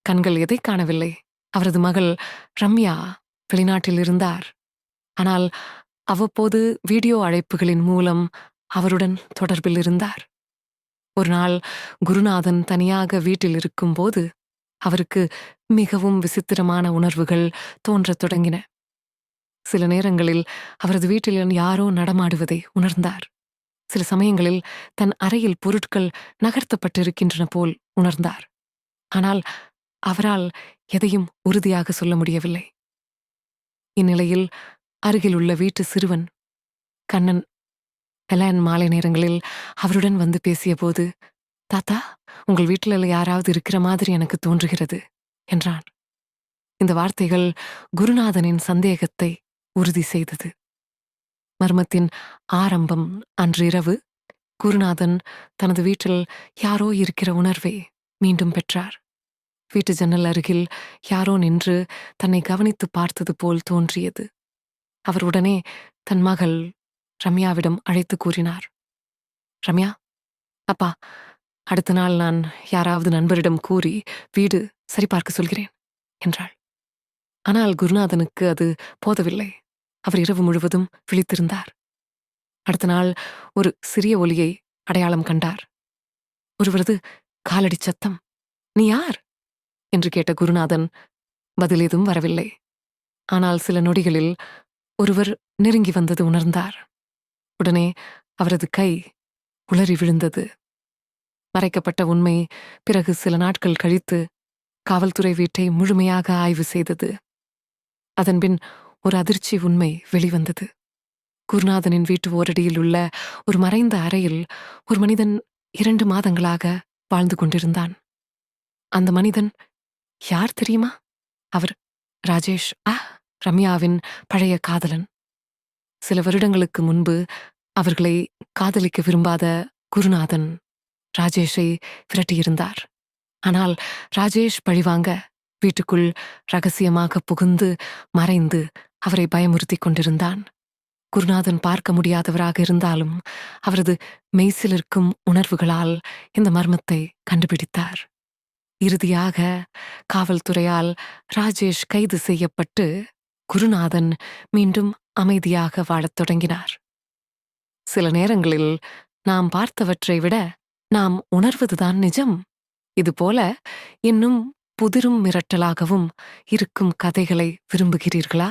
கண்கள் எதை காணவில்லை. அவரது மகள் ரம்யா வெளிநாட்டில் இருந்தார். ஆனால் அவ்வப்போது வீடியோ அழைப்புகளின் மூலம் அவருடன் தொடர்பில் இருந்தார். ஒரு நாள் குருநாதன் தனியாக வீட்டில் இருக்கும்போது அவருக்கு மிகவும் விசித்திரமான உணர்வுகள் தோன்றத் தொடங்கின. சில நேரங்களில் அவரது வீட்டில் யாரோ நடமாடுவதை உணர்ந்தார். சில சமயங்களில் தன் அறையில் பொருட்கள் நகர்த்தப்பட்டிருக்கின்றன போல் உணர்ந்தார். ஆனால் அவரால் எதையும் உறுதியாக சொல்ல முடியவில்லை. இந்நிலையில் அருகில் உள்ள வீட்டு சிறுவன் கண்ணன் ஹெலன் மாலை நேரங்களில் அவருடன் வந்து பேசியபோது, தாத்தா, உங்கள் வீட்டில் யாராவது இருக்கிற மாதிரி எனக்கு தோன்றுகிறது என்றான். இந்த வார்த்தைகள் குருநாதனின் சந்தேகத்தை உறுதி செய்தது. மர்மத்தின் ஆரம்பம் அன்றிரவு குருநாதன் தனது வீட்டில் யாரோ இருக்கிற உணர்வை மீண்டும் பெற்றார். வீட்டு ஜன்னல் அருகில் யாரோ நின்று தன்னை கவனித்து பார்த்தது போல் தோன்றியது. அவர் உடனே தன் மகள் ரம்யாவிடம் அழைத்து கூறினார். ரம்யா, அப்பா, அடுத்த நாள் நான் யாராவது நண்பரிடம் கூறி வீடு சரிபார்க்க சொல்கிறேன் என்றாள். ஆனால் குருநாதனுக்கு அது போதவில்லை. அவர் இரவு முழுவதும் விழித்திருந்தார். அடுத்த நாள் ஒரு சிறிய ஒலியை அடையாளம் கண்டார். ஒருவரது காலடி சத்தம். நீ யார் என்று கேட்ட குருநாதன் பதில் ஏதும் வரவில்லை. ஆனால் சில நொடிகளில் ஒருவர் நெருங்கி வந்தது உணர்ந்தார். உடனே அவரது கை உளறி விழுந்தது. மறைக்கப்பட்ட உண்மை பிறகு சில நாட்கள் கழித்து காவல்துறை வீட்டை முழுமையாக ஆய்வு செய்தது. அதன்பின் ஒரு அதிர்ச்சி உண்மை வெளிவந்தது. குருநாதனின் வீட்டு ஓரடியில் உள்ள ஒரு மறைந்த அறையில் ஒரு மனிதன் 2 மாதங்களாக வாழ்ந்து கொண்டிருந்தான். அந்த மனிதன் யார் தெரியுமா? அவர் ராஜேஷ், ரம்யாவின் பழைய காதலன். சில வருடங்களுக்கு முன்பு அவர்களை காதலிக்க விரும்பாத குருநாதன் ராஜேஷை விரட்டியிருந்தார். ஆனால் ராஜேஷ் பழிவாங்க வீட்டுக்குள் ரகசியமாக புகுந்து மறைந்து அவரை பயமுறுத்தி கொண்டிருந்தான். குருநாதன் பார்க்க முடியாதவராக இருந்தாலும் அவரது மெய்சிலிருக்கும் உணர்வுகளால் இந்த மர்மத்தை கண்டுபிடித்தார். இறுதியாக காவல்துறையால் ராஜேஷ் கைது செய்யப்பட்டு குருநாதன் மீண்டும் அமைதியாக வாழத் தொடங்கினார். சில நேரங்களில் நாம் பார்த்தவற்றை விட நாம் உணர்வதுதான் நிஜம். இதுபோல இன்னும் புதிரும் மிரட்டலாகவும் இருக்கும் கதைகளை விரும்புகிறீர்களா?